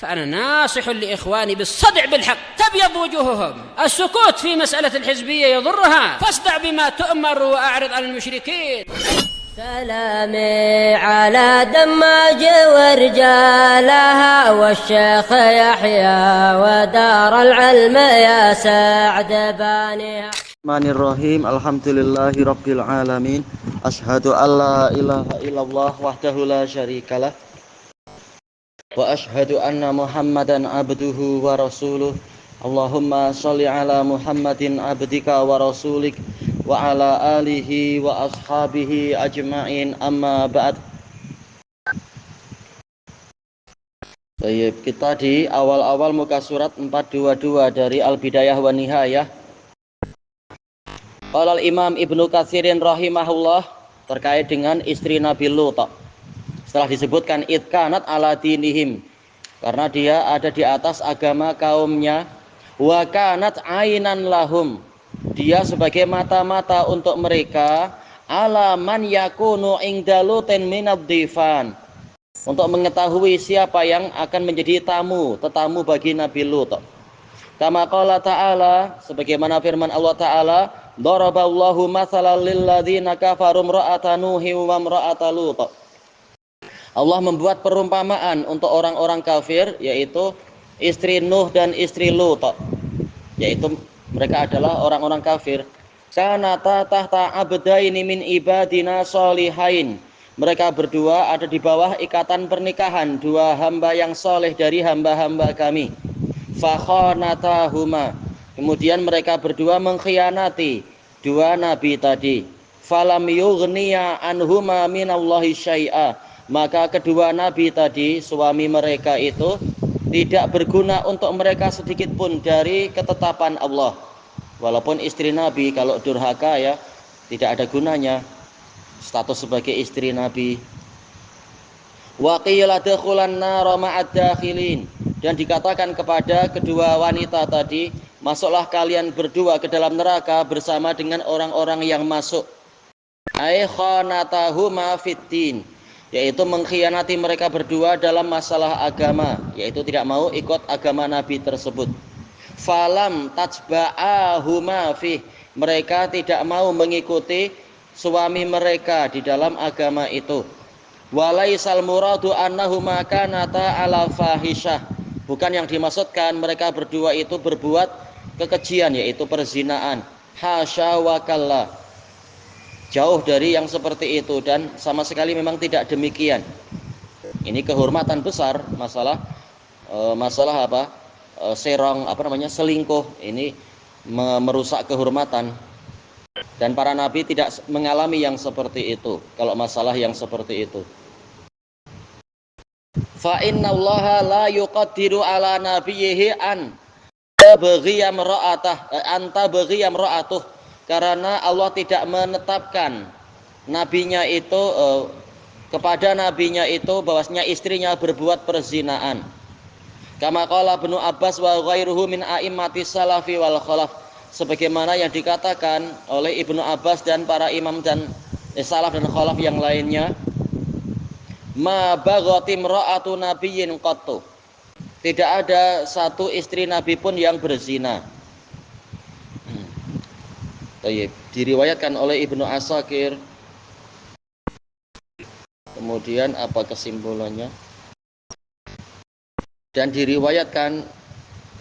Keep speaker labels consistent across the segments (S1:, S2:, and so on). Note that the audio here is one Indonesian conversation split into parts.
S1: فأنا ناصح لإخواني بالصدع بالحق تبيض وجوههم. السكوت في مسألة الحزبية يضرها، فاصدع بما تؤمر وأعرض عن المشركين.
S2: سلامي على دماج ورجالها والشيخ يحيى ودار العلم يا سعد بانيها.
S3: Bismillahirrahmanirrahim. Alhamdulillahi rabbil alamin. Asyhadu an la ilaha illallah wahdahu la syarikalah wa asyhadu anna Muhammadan abduhu wa rasuluh. Allahumma sholli ala Muhammadin abdika wa rasulik wa ala alihi wa ashabihi ajma'in, amma ba'd. Baik, kita di awal-awal muka surat 422 dari Al-Bidayah wa Nihayah. Qala al-Imam Ibnu Katsirin rahimahullah terkait dengan istri Nabi Lut. Setelah disebutkan idkanat ala dinihim, karena dia ada di atas agama kaumnya, wa kanat ainan lahum, dia sebagai mata-mata untuk mereka, ala man yakunu ingdalutin minad difan, untuk mengetahui siapa yang akan menjadi tetamu bagi Nabi Lut. Kama qala ta'ala, sebagaimana firman Allah Ta'ala, daraballahu mathalan lil ladzina kafaru imra'ata nuhi wa imra'ata lut. Allah membuat perumpamaan untuk orang-orang kafir, yaitu istri Nuh dan istri Lut, yaitu mereka adalah orang-orang kafir. Kanata tahta abdaini min ibadina sholihain, mereka berdua ada di bawah ikatan pernikahan dua hamba yang soleh dari hamba-hamba kami. Fakhanatahuma, kemudian mereka berdua mengkhianati dua nabi tadi. Falam yughniya anhuma minallahi syai'a, maka kedua nabi tadi, suami mereka itu tidak berguna untuk mereka sedikit pun dari ketetapan Allah. Walaupun istri nabi kalau durhaka ya tidak ada gunanya status sebagai istri nabi. Wa qila dakhulan nar ma'ad dakhilin, dan dikatakan kepada kedua wanita tadi, masuklah kalian berdua ke dalam neraka bersama dengan orang-orang yang masuk. Ai khanatahuma fiddin, yaitu mengkhianati mereka berdua dalam masalah agama, yaitu tidak mau ikut agama Nabi tersebut. Falam tajba'ahuma fih, mereka tidak mau mengikuti suami mereka di dalam agama itu. Walaisal muradu annahuma kanata ala fahisyah, bukan yang dimaksudkan mereka berdua itu berbuat kekejian, yaitu perzinaan. Hasya wa kalla, jauh dari yang seperti itu, dan sama sekali memang tidak demikian. Ini kehormatan besar, masalah selingkuh ini merusak kehormatan, dan para nabi tidak mengalami yang seperti itu kalau masalah yang seperti itu. Fa innallaha la yuqaddiru ala nabiyhi an tabghiya imra'atuh, karena Allah tidak menetapkan nabinya itu kepada nabinya itu bahwasanya istrinya berbuat perzinaan. Kama qala Ibnu Abbas wa ghairuhu min a'immatis salafi wal khalaf, sebagaimana yang dikatakan oleh Ibnu Abbas dan para imam dan salaf dan khalaf yang lainnya, ma baghati imra'atu nabiyyin qattu, tidak ada satu istri nabi pun yang berzina. Diriwayatkan oleh Ibnu Asakir. Kemudian apa kesimpulannya? Dan diriwayatkan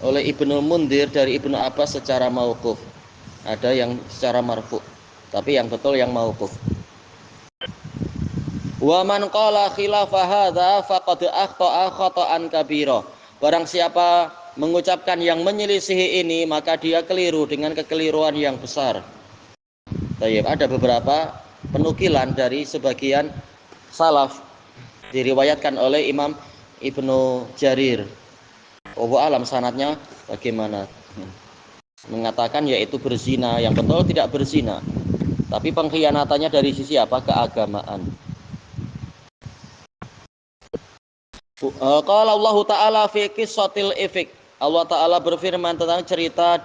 S3: oleh Ibnu Mundir dari Ibnu Abbas secara mauquf. Ada yang secara marfu, tapi yang betul yang mauquf. Wa man qala khilafa hadza faqad akhta'a khata'an kabira, barang siapa mengucapkan yang menyelisihi ini maka dia keliru dengan kekeliruan yang besar. Baik, ada beberapa penukilan dari sebagian salaf diriwayatkan oleh Imam Ibnu Jarir. Wallahu alam sanadnya bagaimana, mengatakan yaitu berzina, yang betul tidak berzina, tapi pengkhianatannya dari sisi apa? Keagamaan. Qala Allah Ta'ala fi qissatil ifk, Allah Ta'ala berfirman tentang cerita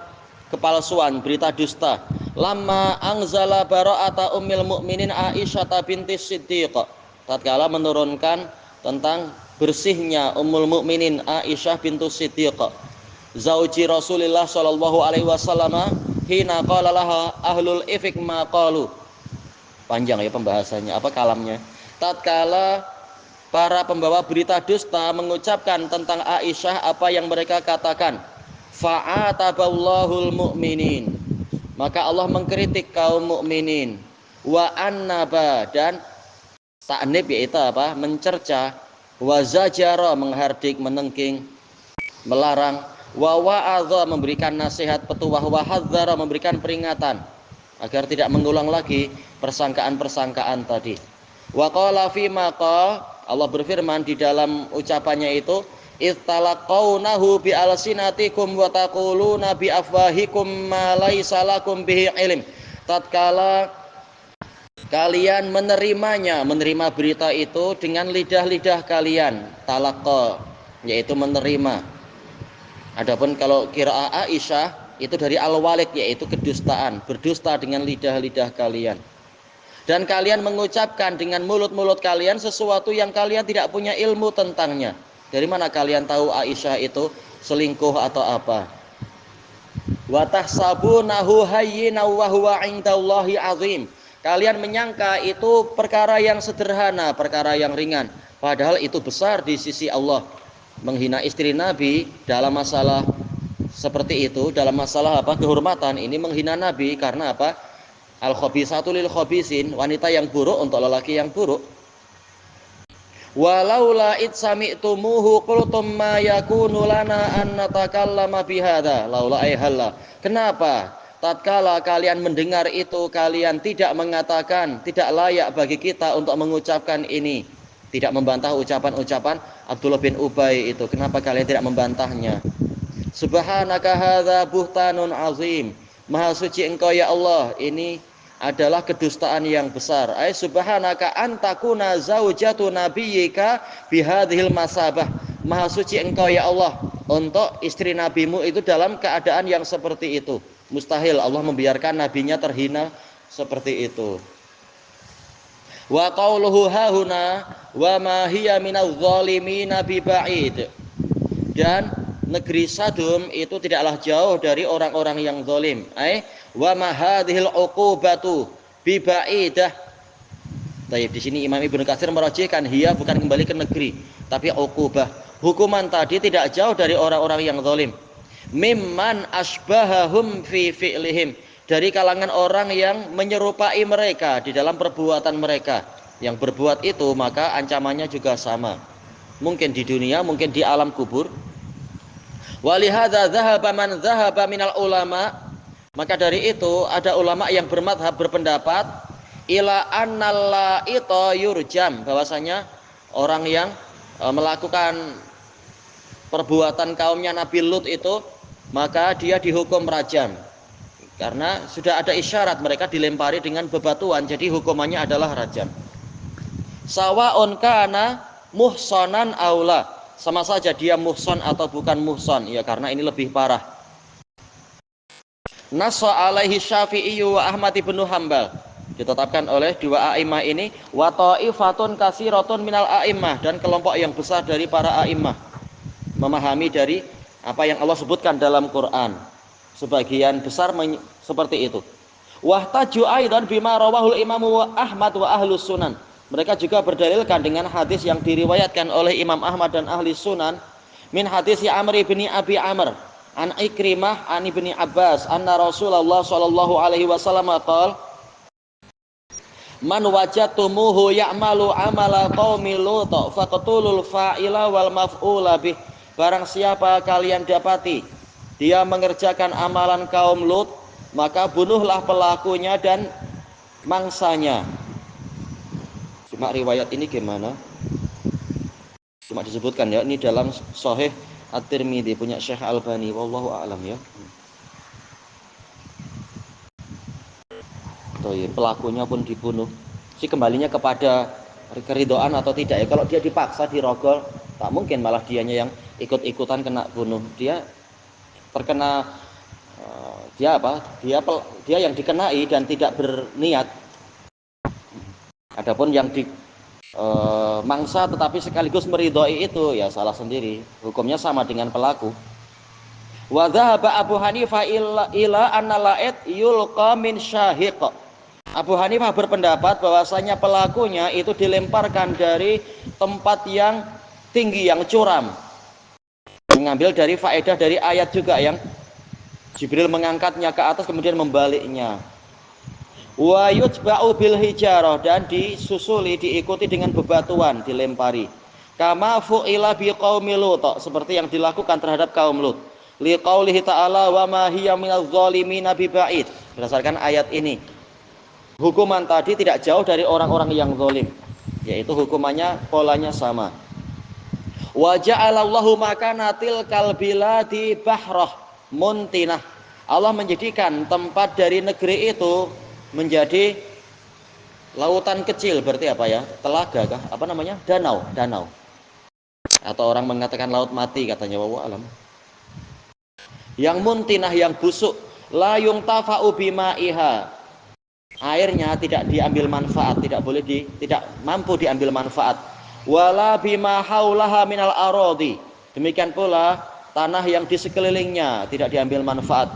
S3: kepalsuan, berita dusta. Lamma anzala bara'ata ummil mu'minin Aisyah binti Siddiq, tatkala menurunkan tentang bersihnya Ummul Mukminin Aisyah bintu Siddiq, zauji Rasulullah sallallahu alaihi wasallam, hina qala laha ahlul ifk ma qalu. Panjang ya pembahasannya, apa kalamnya. Tatkala para pembawa berita dusta mengucapkan tentang Aisyah apa yang mereka katakan, fa'ataballahul mu'minin, maka Allah mengkritik kaum mukminin, wa annaba, dan ta'nib yaitu apa? Mencerca, wa zajara, menghardik, menengking, melarang, wa wa'adha, memberikan nasihat petuah, wa hadzara, memberikan peringatan agar tidak mengulang lagi persangkaan-persangkaan tadi. Wa qala fi maqa, Allah berfirman di dalam ucapannya itu, ittalaqawnahu bi alsinatikum wa taquluna bi afwahikum ma laisa lakum bihi ilm. Tatkala kalian menerima berita itu dengan lidah-lidah kalian, talaqqa yaitu menerima. Adapun kalau qiraah Aisyah itu dari al-walid yaitu kedustaan, berdusta dengan lidah-lidah kalian. Dan kalian mengucapkan dengan mulut-mulut kalian sesuatu yang kalian tidak punya ilmu tentangnya. Dari mana kalian tahu Aisyah itu selingkuh atau apa? Wa tahsabunahu hayyinan wa huwa 'indallahi 'azim. Kalian menyangka itu perkara yang sederhana, perkara yang ringan, padahal itu besar di sisi Allah. Menghina istri Nabi dalam masalah seperti itu, dalam masalah apa? Kehormatan, ini menghina Nabi karena apa? Al-khabisatu lil khabisin, wanita yang buruk untuk lelaki yang buruk. Walaula id sami'tumuhu qultum ma yakunu lana an natakallama bihadza laula ayhalla. Kenapa tatkala kalian mendengar itu kalian tidak mengatakan, tidak layak bagi kita untuk mengucapkan ini, tidak membantah ucapan-ucapan Abdullah bin Ubay itu. Kenapa kalian tidak membantahnya? Subhanaka hadza buhtanun azim. Maha suci engkau ya Allah, ini adalah kedustaan yang besar. Ay subhanaka antakuna zaujatu nabiyyika bihadhil masabah. Maha suci engkau ya Allah untuk istri nabimu itu dalam keadaan yang seperti itu. Mustahil Allah membiarkan nabinya terhina seperti itu. Wa qauluhu hahuna wa ma hiya minadh dhalimina biba'id. Dan negeri Sadum itu tidaklah jauh dari orang-orang yang zalim. Wa ma hadhil uqubatu bibaidah. Baik, di sini Imam Ibnu Katsir merajihkan hiya bukan kembali ke negeri, tapi uqubah. Hukuman tadi tidak jauh dari orang-orang yang zalim. Mimman asbahahum fi fi'lihim, dari kalangan orang yang menyerupai mereka di dalam perbuatan mereka. Yang berbuat itu maka ancamannya juga sama. Mungkin di dunia, mungkin di alam kubur. Walihada dhahaba man dhahaba minal ulama, maka dari itu ada ulama yang bermadhab, berpendapat ila annalla ita yurjam, bahwasanya orang yang melakukan perbuatan kaumnya Nabi Lut itu maka dia dihukum rajam, karena sudah ada isyarat mereka dilempari dengan bebatuan, jadi hukumannya adalah rajam. Sawaun kana muhsanan aula, sama saja dia muhson atau bukan muhson, ya karena ini lebih parah. Nassa alaihi Syafi'i wa Ahmad ibnu Hambal, ditetapkan oleh dua a'immah ini, wa ta'ifatun katsiratun minal a'immah, dan kelompok yang besar dari para a'immah memahami dari apa yang Allah sebutkan dalam Quran. Sebagian besar seperti itu. Wahtaju aidan bima rawahul Imam Ahmad wa ahlus sunan. Mereka juga berdalilkan dengan hadis yang diriwayatkan oleh Imam Ahmad dan ahli sunan, min hadis Amr bin Abi Amr an Ikrimah an Ibni Abbas anna Rasulullah sallallahu alaihi wasallam qala man wajadtumuhu ya'malu amala qaumi Lut faqtulul fa'ila wal maf'ula bih. Barang siapa kalian dapati dia mengerjakan amalan kaum Lut, maka bunuhlah pelakunya dan mangsanya. Cuma riwayat ini gimana? Cuma disebutkan ya, ini dalam Sahih At-Tirmidzi punya Syekh Albani, wallahu a'lam ya. Pelakunya pun dibunuh. Si kembalinya kepada keridhaan atau tidak ya. Kalau dia dipaksa dirogol, tak mungkin malah dianya yang ikut-ikutan kena bunuh. Dia terkena dia yang dikenai dan tidak berniat. Adapun yang mangsa tetapi sekaligus meridhoi itu, ya salah sendiri, hukumnya sama dengan pelaku. Wa dhahaba Abu Hanifah ila anna la'id yulqa min syahiq. Abu Hanifah berpendapat bahwasanya pelakunya itu dilemparkan dari tempat yang tinggi, yang curam. Mengambil dari faedah dari ayat juga yang Jibril mengangkatnya ke atas kemudian membaliknya. Wa yutba'u bil hijarah, dan disusuli, diikuti dengan bebatuan, dilempari. Kama fu'ila bi qaumi Lut, seperti yang dilakukan terhadap kaum Lut. Liqaulihi ta'ala wa ma hiya minadh dhalimina biba'id. Berdasarkan ayat ini, hukuman tadi tidak jauh dari orang-orang yang zalim, yaitu hukumannya polanya sama. Wa ja'alallahu makanatil kalbiladi bahrah muntinah. Allah menjadikan tempat dari negeri itu menjadi lautan kecil, berarti apa ya? Telaga kah? Apa namanya? Danau, danau. Atau orang mengatakan laut mati katanya, wallahu alam. Yang muntinah, yang busuk, la yungtafa'u bima'iha. Airnya tidak diambil manfaat, tidak mampu diambil manfaat. Wala bima haulaha minal aradi. Demikian pula tanah yang di sekelilingnya tidak diambil manfaat.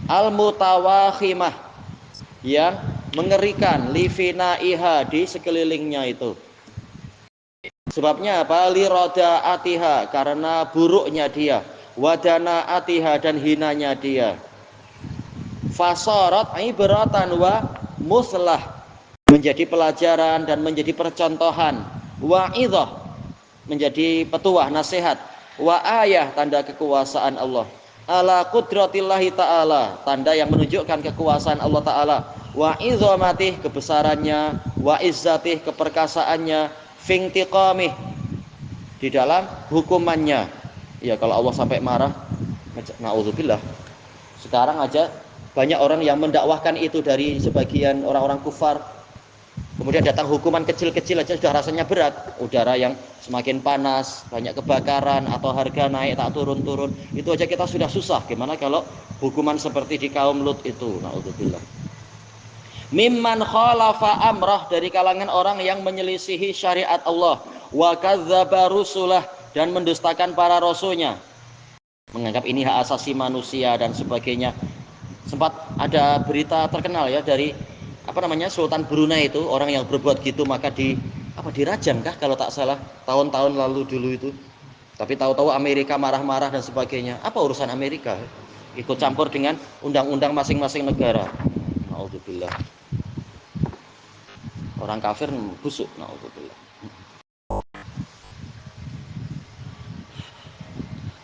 S3: Al mutawakhimah, yang mengerikan, lifinaiha, di sekelilingnya itu. Sebabnya apa? Liroda atiha, karena buruknya dia. Wadana atiha, dan hinanya dia. Fasorat ibratan wa muslah, menjadi pelajaran dan menjadi percontohan. Wa'idhah, menjadi petuah, nasihat. Wa ayah, tanda kekuasaan Allah. Ala qudratillahi ta'ala, tanda yang menunjukkan kekuasaan Allah ta'ala. Wa izzamatih, kebesarannya. Wa izzatih, keperkasaannya. Fintiqamih, di dalam hukumannya. Ya kalau Allah sampai marah, na'udzubillah. Sekarang aja banyak orang yang mendakwahkan itu dari sebagian orang-orang kufar. Kemudian datang hukuman kecil-kecil aja sudah rasanya berat. Udara yang semakin panas, banyak kebakaran, atau harga naik tak turun-turun, itu aja kita sudah susah. Gimana kalau hukuman seperti di kaum Lut itu? Na'udzubillah. Mimman khalafa amrah, dari kalangan orang yang menyelisihi syariat Allah. Wa kadzdzaba rusulah, dan mendustakan para rasulnya, menganggap ini hak asasi manusia dan sebagainya. Sempat ada berita terkenal ya dari Sultan Brunei itu, orang yang berbuat gitu maka dirajam kah kalau tak salah, tahun-tahun lalu dulu itu. Tapi tahu-tahu Amerika marah-marah dan sebagainya. Apa urusan Amerika? Ikut campur dengan undang-undang masing-masing negara. Na'udzubillah. Orang kafir busuk, na'udzubillah.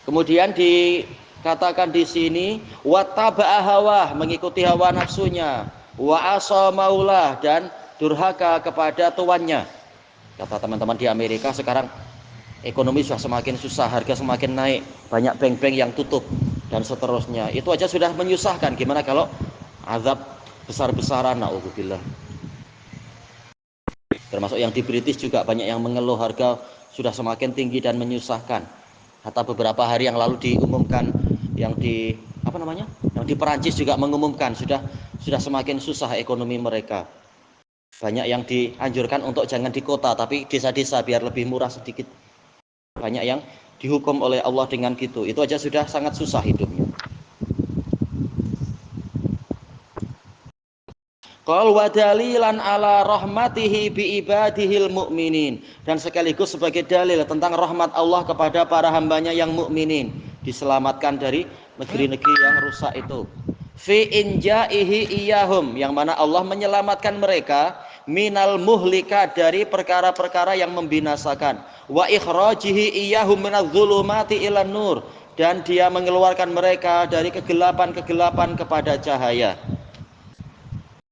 S3: Kemudian dikatakan di sini wattaba'a hawah, mengikuti hawa nafsunya, wa asa maulah, dan durhaka kepada tuannya. Kata teman-teman di Amerika sekarang ekonomi sudah semakin susah, harga semakin naik, banyak bank-bank yang tutup dan seterusnya. Itu aja sudah menyusahkan, gimana kalau azab besar-besaran, na'udzubillah. Termasuk yang di British juga banyak yang mengeluh harga sudah semakin tinggi dan menyusahkan. Hatta beberapa hari yang lalu diumumkan yang di yang di Perancis juga mengumumkan sudah semakin susah ekonomi mereka. Banyak yang dianjurkan untuk jangan di kota tapi desa-desa biar lebih murah sedikit. Banyak yang dihukum oleh Allah dengan gitu. Itu aja sudah sangat susah hidupnya. Qal wa dalilan ala rahmatihi bi ibadihil mu'minin, dan sekaligus sebagai dalil tentang rahmat Allah kepada para hambanya yang mukminin, diselamatkan dari negeri-negeri yang rusak itu. Fi injaihi iyahum, yang mana Allah menyelamatkan mereka, minal muhlika, dari perkara-perkara yang membinasakan, wa ikhrajihi iyahum minadz zulumati ilan nur, dan dia mengeluarkan mereka dari kegelapan-kegelapan kepada cahaya.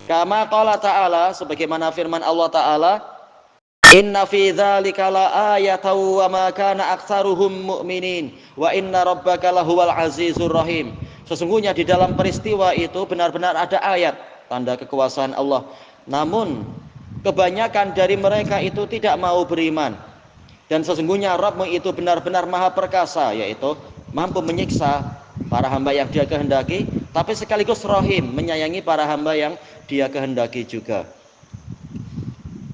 S3: Kama qala ta'ala, sebagaimana firman Allah Ta'ala, inna fi dzalika laayatan wa ma kana aktsaruhum mu'minin wa inna rabbaka lahuwal azizur rahim. Sesungguhnya di dalam peristiwa itu benar-benar ada ayat, tanda kekuasaan Allah. Namun kebanyakan dari mereka itu tidak mau beriman. Dan sesungguhnya Rabbmu itu benar-benar maha perkasa, yaitu mampu menyiksa para hamba yang dia kehendaki, tapi sekaligus rahim, menyayangi para hamba yang dia kehendaki juga.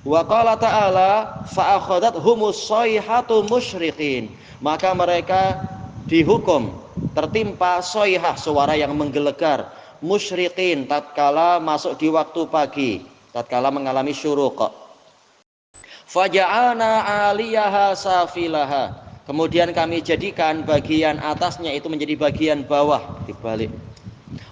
S3: Wa qala ta'ala fa akhadhathumus sayhatu musyriqin. Maka mereka dihukum tertimpa sayhah, suara yang menggelegar, musyriqin, tatkala masuk di waktu pagi, tatkala mengalami syuruq. Faja'alna 'aliyaha safilaha. Kemudian kami jadikan bagian atasnya itu menjadi bagian bawah dibalik.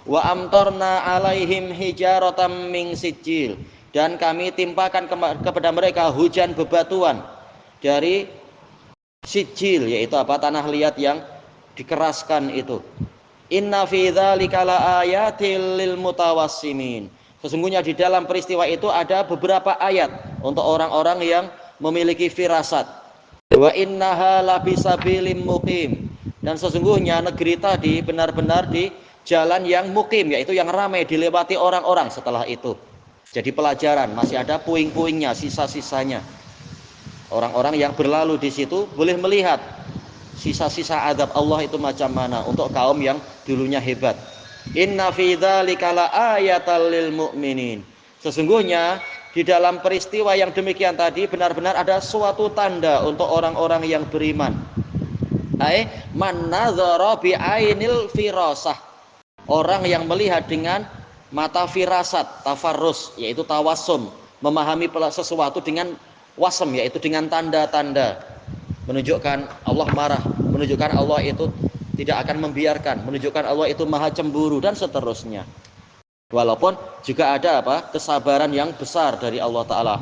S3: Wa amtarna 'alaihim hijaratan min sijil. Dan kami timpakan kepada mereka hujan bebatuan dari sijil, yaitu apa? Tanah liat yang dikeraskan itu. Inna fi dzalika laayatil lil mutawassimin. Sesungguhnya di dalam peristiwa itu ada beberapa ayat untuk orang-orang yang memiliki firasat. Wa innaha labisabilim muqim. Dan sesungguhnya negeri tadi benar-benar di jalan yang mukim, yaitu yang ramai dilewati orang-orang setelah itu. Jadi pelajaran, masih ada puing-puingnya, sisa-sisanya. Orang-orang yang berlalu di situ boleh melihat sisa-sisa azab Allah itu macam mana untuk kaum yang dulunya hebat. Inna fi dzalika laayatal lil mu'minin. Sesungguhnya di dalam peristiwa yang demikian tadi benar-benar ada suatu tanda untuk orang-orang yang beriman. Ai man nadzara bi ainil firasah. Orang yang melihat dengan mata firasat, tafarrus, yaitu tawassum, memahami sesuatu dengan wasem, yaitu dengan tanda-tanda, menunjukkan Allah marah, menunjukkan Allah itu tidak akan membiarkan, menunjukkan Allah itu maha cemburu, dan seterusnya. Walaupun juga ada apa? Kesabaran yang besar dari Allah Ta'ala.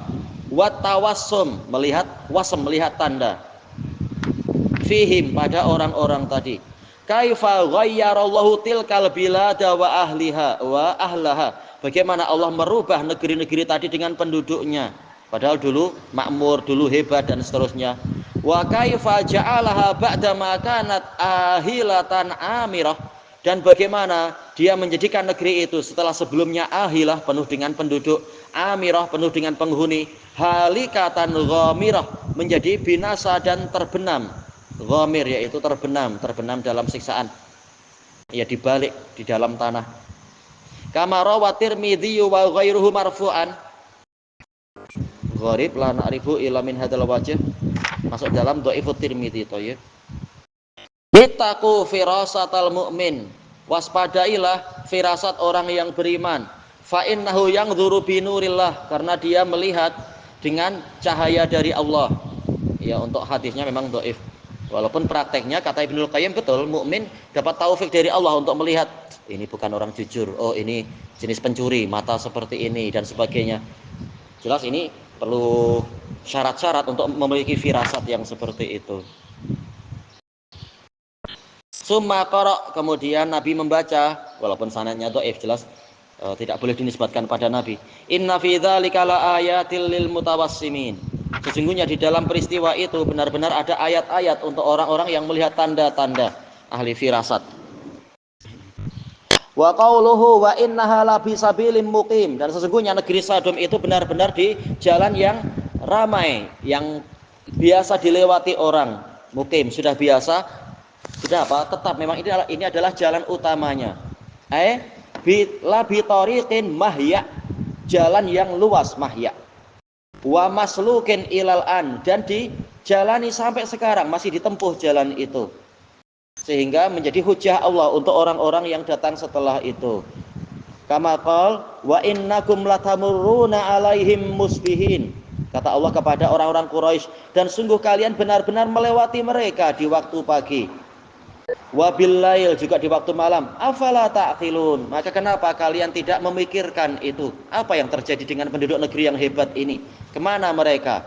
S3: Wat tawassum, melihat wasem, melihat tanda fihim, pada orang-orang tadi. Kaifa ghayyarallahu tilkal bilada wa ahliha wa ahlaha. Bagaimana Allah merubah negeri-negeri tadi dengan penduduknya. Padahal dulu makmur, dulu hebat, dan seterusnya. Wa kaifa ja'alaha ba'da ma kanat ahilatan amirah. Dan bagaimana dia menjadikan negeri itu setelah sebelumnya ahilah, penuh dengan penduduk, amirah, penuh dengan penghuni, halikatan ghamirah, menjadi binasa dan terbenam. Ghamir, yaitu terbenam dalam siksaan, ya dibalik di dalam tanah. Kama rawa Tirmidzi wa ghairuhu marfu'an. Gharib la na'rifu illa min hadzal wajh. Masuk dalam dhaifut Tirmidzi to ya. Ittaqu firasatal mu'min. Waspadailah firasat orang yang beriman. Fa innahu yanzuru bi nurillah, karena dia melihat dengan cahaya dari Allah. Ya, untuk hadisnya memang dhaif. Walaupun prakteknya kata Ibnul Qayyim betul, mukmin dapat taufik dari Allah untuk melihat ini bukan orang jujur, oh ini jenis pencuri, mata seperti ini, dan sebagainya. Jelas ini perlu syarat-syarat untuk memiliki firasat yang seperti itu. Summa qara, kemudian Nabi membaca, walaupun sanadnya dhaif, jelas tidak boleh dinisbatkan pada Nabi. Inna fi dzalika laayatil lil mutawassimin. Sesungguhnya di dalam peristiwa itu benar-benar ada ayat-ayat untuk orang-orang yang melihat tanda-tanda, ahli firasat. Wa qauluhu wa innaha labisabilim muqim. Dan sesungguhnya negeri Sodom itu benar-benar di jalan yang ramai, yang biasa dilewati orang. Muqim, sudah biasa, sudah apa? Tetap, memang ini adalah jalan utamanya. Bi tariqin mahya, jalan yang luas, mahya. Wa maslukin ilal an, dan dijalani sampai sekarang, masih ditempuh jalan itu, sehingga menjadi hujah Allah untuk orang-orang yang datang setelah itu. Kama qol wa innakum latamurruna alaihim musbihin. Kata Allah kepada orang-orang Quraisy, dan sungguh kalian benar-benar melewati mereka di waktu pagi. Wa billail, juga di waktu malam. Afala ta'qilun, maka kenapa kalian tidak memikirkan itu? Apa yang terjadi dengan penduduk negeri yang hebat ini? Kemana mereka?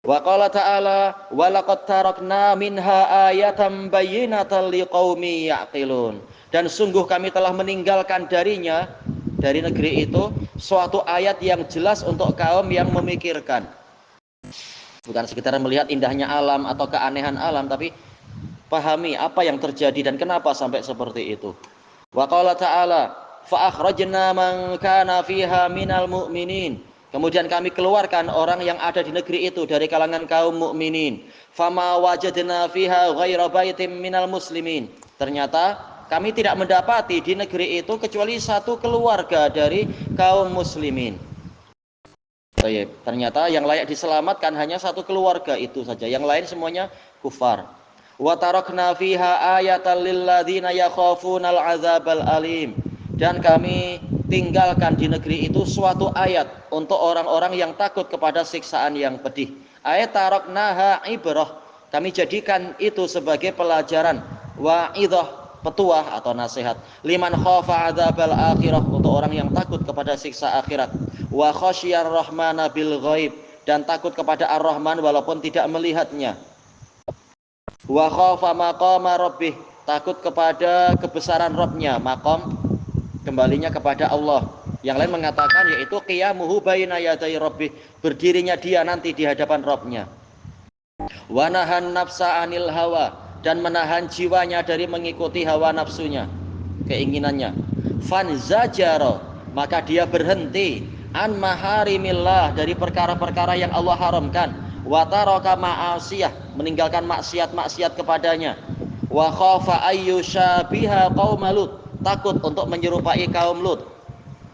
S3: Wa qala ta'ala wa laqad tarakna minha ayatan bayyinatan liqaumi ya'qilun. Dan sungguh kami telah meninggalkan darinya, dari negeri itu, suatu ayat yang jelas untuk kaum yang memikirkan. Bukan sekedar melihat indahnya alam atau keanehan alam, tapi pahami apa yang terjadi dan kenapa sampai seperti itu. Wa qala ta'ala fa akhrajna man kana fiha minal mu'minin. Kemudian kami keluarkan orang yang ada di negeri itu dari kalangan kaum mukminin. Fama wajadna fiha ghaira baitin minal muslimin. Ternyata kami tidak mendapati di negeri itu kecuali satu keluarga dari kaum muslimin. Ternyata yang layak diselamatkan hanya satu keluarga itu saja, yang lain semuanya kufar. Wa tarakna fiha ayatan lil ladzina yakhafunal adzabal alim. Dan kami tinggalkan di negeri itu suatu ayat untuk orang-orang yang takut kepada siksaan yang pedih. Ayat taraknaha ibrah, kami jadikan itu sebagai pelajaran, wa'idah, petuah atau nasihat, liman khafa adzabal akhirah, untuk orang yang takut kepada siksa akhirat, wa khasyiyar rahmana bil ghaib, dan takut kepada ar-rahman walaupun tidak melihatnya, wa khafa maqama rabbih, takut kepada kebesaran Rabbnya, maqam kembalinya kepada Allah. Yang lain mengatakan yaitu qiyamuhu baina yaday rabbih, berdirinya dia nanti di hadapan Rabbnya. Wa nahan nafsa anil hawa, dan menahan jiwanya dari mengikuti hawa nafsunya, keinginannya. Fanzajara, maka dia berhenti, an maharimillah, dari perkara-perkara yang Allah haramkan. Wa taraka ma'asiyah, meninggalkan maksiat-maksiat kepadanya. Wa khafa ayyushabiha qaum Lut, takut untuk menyerupai kaum Lut.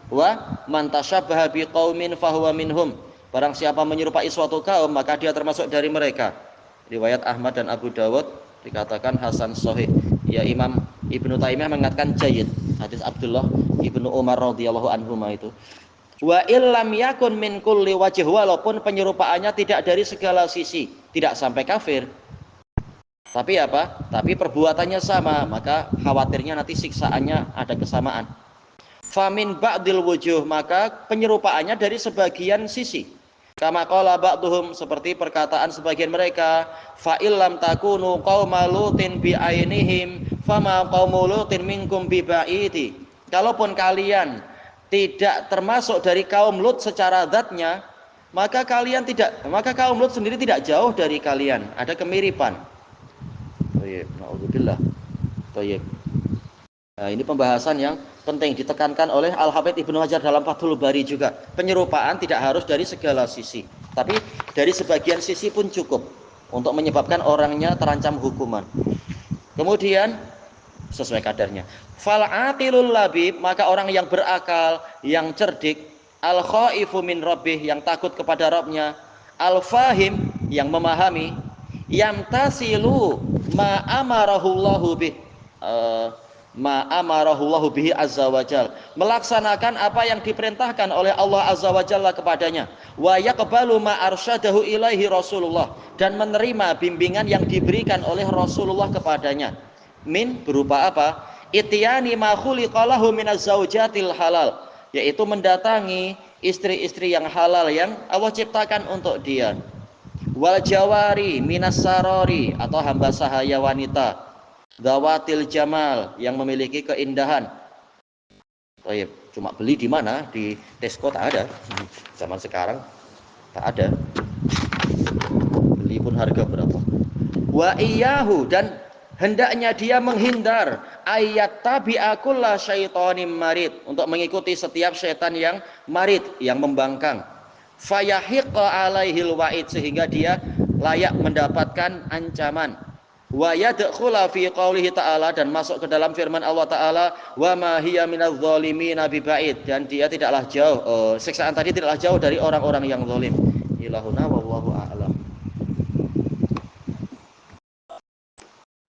S3: Wa man tashabbaha biqaumin fahuwa minhum, barang siapa menyerupai suatu kaum maka dia termasuk dari mereka. Riwayat Ahmad dan Abu Dawud, dikatakan hasan sahih. Ya, Imam Ibnu Taimiyah mengatakan jayyid. Hadis Abdullah Ibnu Umar radhiyallahu anhuma itu. Wa illam yakun min kulli wajh, walaupun penyerupaannya tidak dari segala sisi, tidak sampai kafir. Tapi apa? Tapi perbuatannya sama, maka khawatirnya nanti siksaannya ada kesamaan. Famin ba'dil wujuh, maka penyerupaannya dari sebagian sisi. Kama qala ba'duhum, seperti perkataan sebagian mereka, fa illam takunu qauma lutin bi ainihim fama qaumu lutin minkum bi ba'idi. Kalaupun kalian tidak termasuk dari kaum Lut secara zatnya, maka kaum Lut sendiri tidak jauh dari kalian, ada kemiripan. Baik, naudzubillah. Baik. Nah, ini pembahasan yang penting ditekankan oleh Al-Hafidz Ibnu Hajar dalam Fathul Bari juga. Penyerupaan tidak harus dari segala sisi, tapi dari sebagian sisi pun cukup untuk menyebabkan orangnya terancam hukuman. Kemudian sesuai kadarnya. Fal aqilul labib, maka orang yang berakal, yang cerdik, al khaifu min rabbih, yang takut kepada Rabbnya, al fahim, yang memahami, yamtasilu ma amarahullahu bih, ma amarahullahu bihi azza wajal, melaksanakan apa yang diperintahkan oleh Allah azza wajalla kepadanya, wa yaqbalu ma arsyadahu ilaihi Rasulullah, dan menerima bimbingan yang diberikan oleh Rasulullah kepadanya. Min, berupa apa? Ityani ma khuliqalahu minaz zaujatil halal, yaitu mendatangi istri-istri yang halal yang Allah ciptakan untuk dia. Wal jawari minas sarori, atau hamba sahaya wanita, dawatil jamal, yang memiliki keindahan. Cuma beli di mana? Di Tesco tak ada. Zaman sekarang tak ada. Beli pun harga berapa? Wa iyahu, dan hendaknya dia menghindar ayat tabi'akullah syaitonim marid, untuk mengikuti setiap syaitan yang marid, yang membangkang. Fayahiqa alaihil wa'id, sehingga dia layak mendapatkan ancaman. Wa yadkhula fi qaulihi ta'ala, dan masuk ke dalam firman Allah Ta'ala, wa ma hiya minadz zalimina biba'id, dan dia tidaklah jauh, siksaan tadi tidaklah jauh dari orang-orang yang zalim. Ilahuna wa